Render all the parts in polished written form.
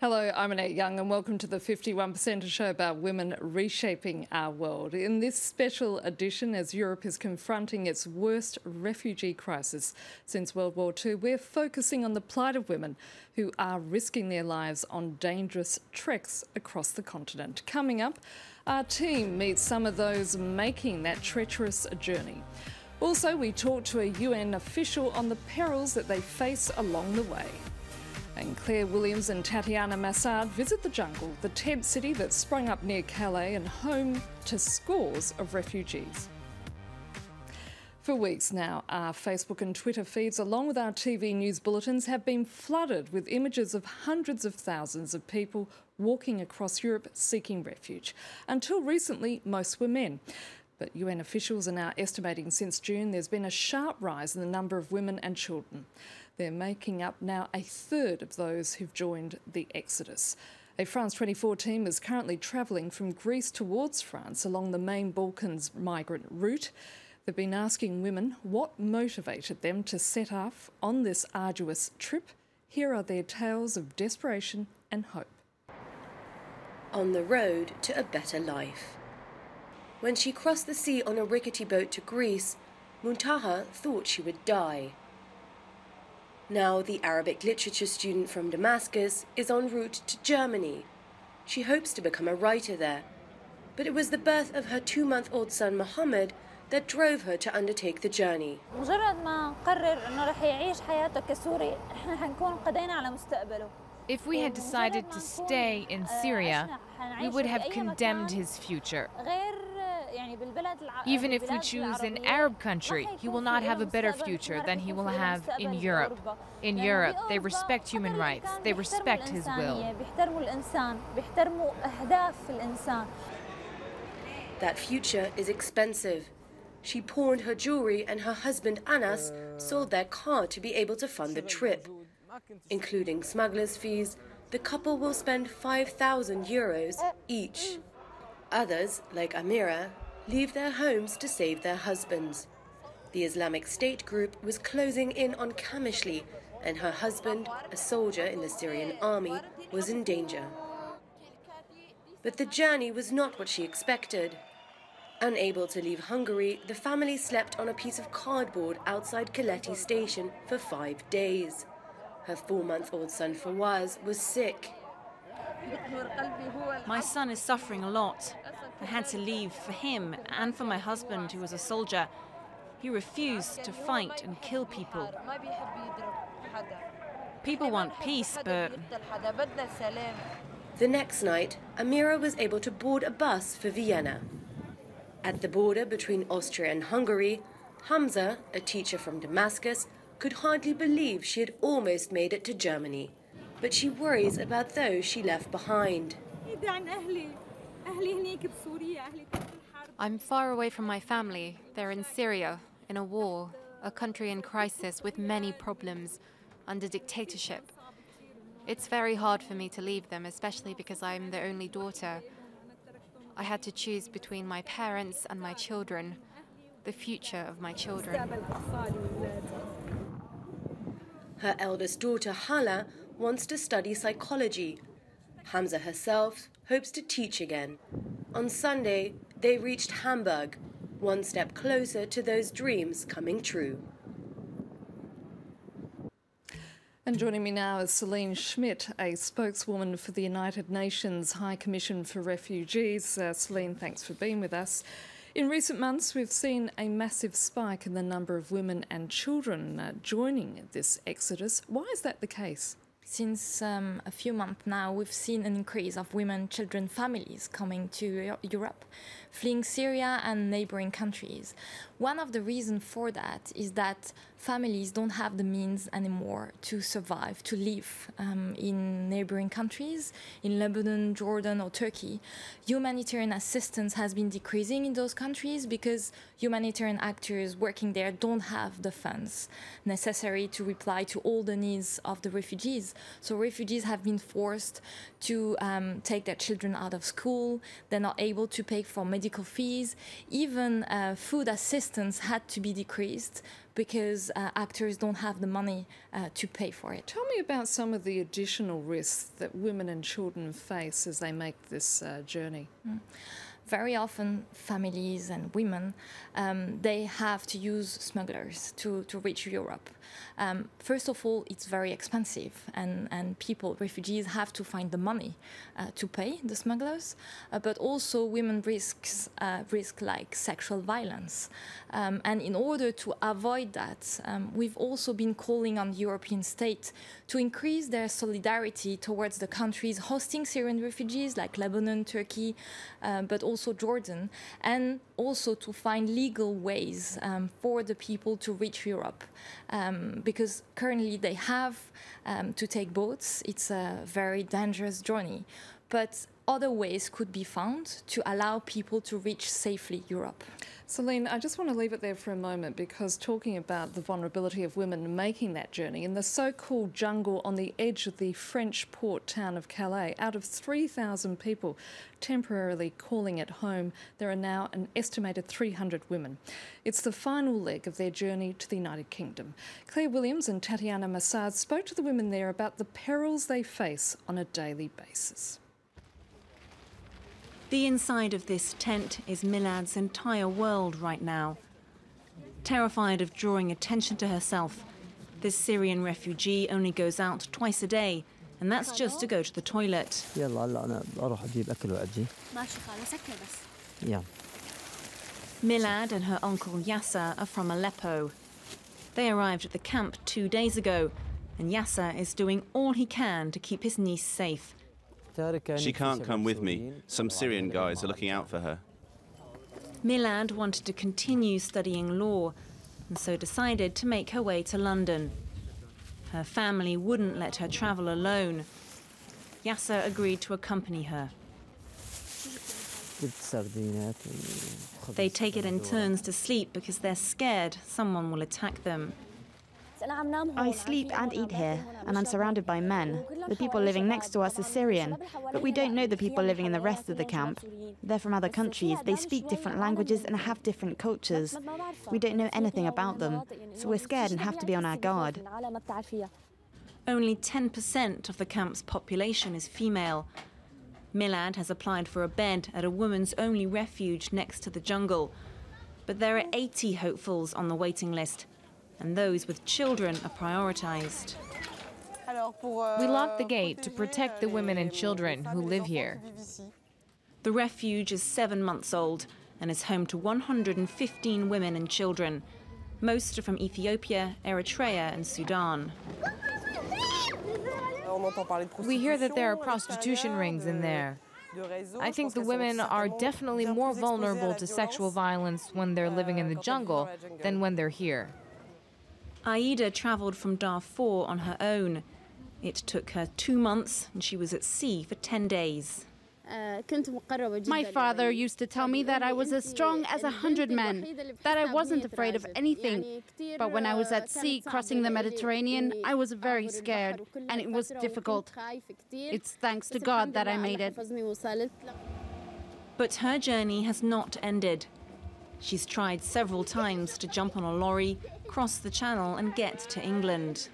Hello, I'm Annette Young and welcome to the 51%, a show about women reshaping our world. In this special edition, as Europe is confronting its worst refugee crisis since World War II, we're focusing on the plight of women who are risking their lives on dangerous treks across the continent. Coming up, our team meets some of those making that treacherous journey. Also, we talk to a UN official on the perils that they face along the way. And Claire Williams and Tatiana Massard visit the jungle, the tent city that sprung up near Calais and home to scores of refugees. For weeks now, our Facebook and Twitter feeds, along with our TV news bulletins, have been flooded with images of hundreds of thousands of people walking across Europe seeking refuge. Until recently, most were men. But UN officials are now estimating since June there's been a sharp rise in the number of women and children. They're making up now a third of those who've joined the exodus. A France 24 team is currently travelling from Greece towards France along the main Balkans migrant route. They've been asking women what motivated them to set off on this arduous trip. Here are their tales of desperation and hope. On the road to a better life. When she crossed the sea on a rickety boat to Greece, Muntaha thought she would die. Now the Arabic literature student from Damascus is en route to Germany. She hopes to become a writer there. But it was the birth of her 2-month-old son Mohammed that drove her to undertake the journey. If we had decided to stay in Syria, we would have condemned his future. Even if we choose an Arab country, he will not have a better future than he will have in Europe. In Europe, they respect human rights. They respect his will. That future is expensive. She pawned her jewelry and her husband Anas sold their car to be able to fund the trip. Including smugglers' fees, the couple will spend 5,000 euros each. Others, like Amira, leave their homes to save their husbands. The Islamic State group was closing in on Kamishli, and her husband, a soldier in the Syrian army, was in danger. But the journey was not what she expected. Unable to leave Hungary, the family slept on a piece of cardboard outside Calais station for 5 days. Her 4-month-old son Fawaz was sick. My son is suffering a lot. I had to leave for him and for my husband, who was a soldier. He refused to fight and kill people. People want peace, but... The next night, Amira was able to board a bus for Vienna. At the border between Austria and Hungary, Hamza, a teacher from Damascus, could hardly believe she had almost made it to Germany. But she worries about those she left behind. I'm far away from my family. They're in Syria, in a war, a country in crisis with many problems, under dictatorship. It's very hard for me to leave them, especially because I'm the only daughter. I had to choose between my parents and my children, the future of my children. Her eldest daughter, Hala, wants to study psychology. Hamza herself hopes to teach again. On Sunday, they reached Hamburg, one step closer to those dreams coming true. And joining me now is Celine Schmidt, a spokeswoman for the United Nations High Commission for Refugees. Celine, thanks for being with us. In recent months, we've seen a massive spike in the number of women and children joining this exodus. Why is that the case? Since a few months now, we've seen an increase of women, children, families coming to Europe, fleeing Syria and neighboring countries. One of the reasons for that is that families don't have the means anymore to survive, to live in neighboring countries, in Lebanon, Jordan or Turkey. Humanitarian assistance has been decreasing in those countries because humanitarian actors working there don't have the funds necessary to reply to all the needs of the refugees. So refugees have been forced to take their children out of school. They're not able to pay for medical fees. Even food assistance assistance had to be decreased because actors don't have the money to pay for it. Tell me about some of the additional risks that women and children face as they make this journey. Very often, families and women, they have to use smugglers to reach Europe. First of all, it's very expensive, and people, refugees, have to find the money to pay the smugglers. But also, women risk like sexual violence. And in order to avoid that, we've also been calling on European states to increase their solidarity towards the countries hosting Syrian refugees, like Lebanon, Turkey, but also Jordan, and also to find legal ways for the people to reach Europe. Because currently they have to take boats. It's a very dangerous journey. But other ways could be found to allow people to reach safely Europe. Celine, I just want to leave it there for a moment, because talking about the vulnerability of women making that journey in the so-called jungle on the edge of the French port town of Calais, out of 3,000 people temporarily calling it home, there are now an estimated 300 women. It's the final leg of their journey to the United Kingdom. Claire Williams and Tatiana Massad spoke to the women there about the perils they face on a daily basis. The inside of this tent is Milad's entire world right now. Terrified of drawing attention to herself, this Syrian refugee only goes out twice a day, and that's just to go to the toilet. Yeah. Milad and her uncle Yasser are from Aleppo. They arrived at the camp 2 days ago, and Yasser is doing all he can to keep his niece safe. She can't come with me. Some Syrian guys are looking out for her. Milad wanted to continue studying law, and so decided to make her way to London. Her family wouldn't let her travel alone. Yasser agreed to accompany her. They take it in turns to sleep because they're scared someone will attack them. I sleep and eat here, and I'm surrounded by men. The people living next to us are Syrian, but we don't know the people living in the rest of the camp. They're from other countries, they speak different languages and have different cultures. We don't know anything about them, so we're scared and have to be on our guard. Only 10% of the camp's population is female. Milad has applied for a bed at a women's only refuge next to the jungle. But there are 80 hopefuls on the waiting list, and those with children are prioritised. We locked the gate to protect the women and children who live here. The refuge is 7 months old and is home to 115 women and children. Most are from Ethiopia, Eritrea and Sudan. We hear that there are prostitution rings in there. I think the women are definitely more vulnerable to sexual violence when they're living in the jungle than when they're here. Aida travelled from Darfur on her own. It took her 2 months and she was at sea for 10 days. My father used to tell me that I was as strong as 100 men, that I wasn't afraid of anything. But when I was at sea crossing the Mediterranean, I was very scared, and it was difficult. It's thanks to God that I made it. But her journey has not ended. She's tried several times to jump on a lorry, cross the channel and get to England.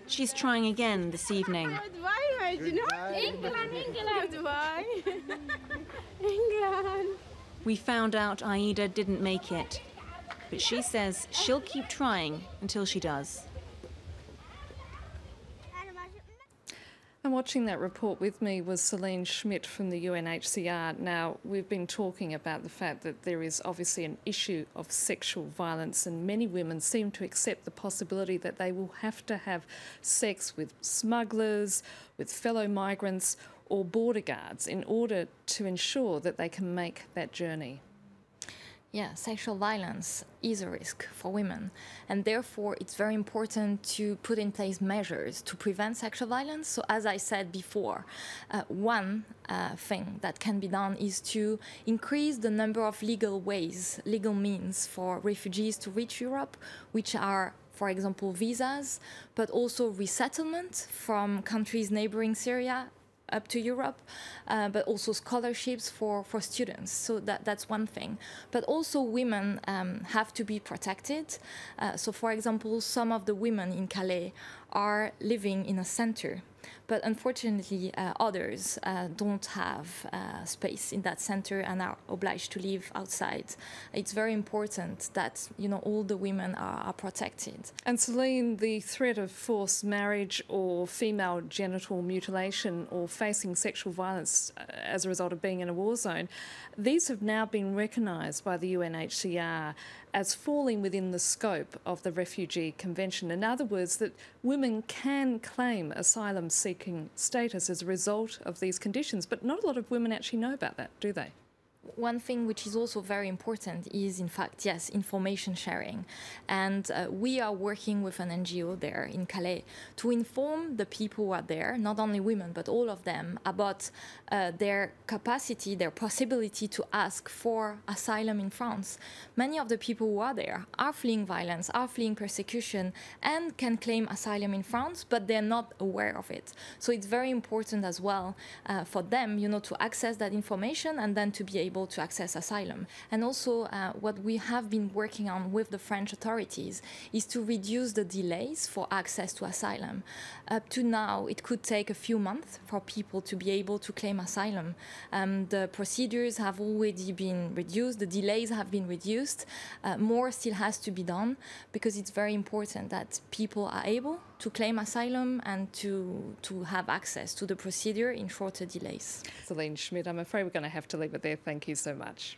She's trying again this evening. We found out Aida didn't make it, but she says she'll keep trying until she does. And watching that report with me was Celine Schmidt from the UNHCR. Now, we've been talking about the fact that there is obviously an issue of sexual violence, and many women seem to accept the possibility that they will have to have sex with smugglers, with fellow migrants or border guards in order to ensure that they can make that journey. Yeah, sexual violence is a risk for women, and therefore it's very important to put in place measures to prevent sexual violence. So as I said before, one thing that can be done is to increase the number of legal ways, legal means for refugees to reach Europe, which are, for example, visas, but also resettlement from countries neighboring Syria, up to Europe, but also scholarships for students. So that's one thing. But also women have to be protected. So for example, some of the women in Calais are living in a center. But unfortunately, others don't have space in that center and are obliged to live outside. It's very important that, you know, all the women are protected. And Celine, the threat of forced marriage or female genital mutilation or facing sexual violence as a result of being in a war zone, these have now been recognised by the UNHCR as falling within the scope of the Refugee Convention. In other words, that women can claim asylum-seeking status as a result of these conditions, but not a lot of women actually know about that, do they? One thing which is also very important is, in fact, yes, information sharing. And we are working with an NGO there in Calais to inform the people who are there, not only women, but all of them, about their capacity, their possibility to ask for asylum in France. Many of the people who are there are fleeing violence, are fleeing persecution, and can claim asylum in France, but they're not aware of it. So it's very important as well for them, you know, to access that information and then to be able to access asylum. And also what we have been working on with the French authorities is to reduce the delays for access to asylum. Up to now, it could take a few months for people to be able to claim asylum. The procedures have already been reduced, the delays have been reduced. More still has to be done because it's very important that people are able to claim asylum and to have access to the procedure in shorter delays. Celine Schmidt, I'm afraid we're going to have to leave it there. Thank you so much.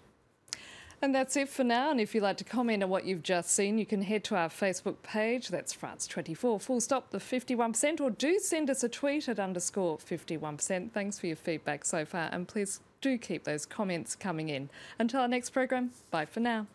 And that's it for now. And if you'd like to comment on what you've just seen, you can head to our Facebook page. That's France 24, full stop, the 51%, or do send us a tweet at _51%. Thanks for your feedback so far. And please do keep those comments coming in. Until our next program, bye for now.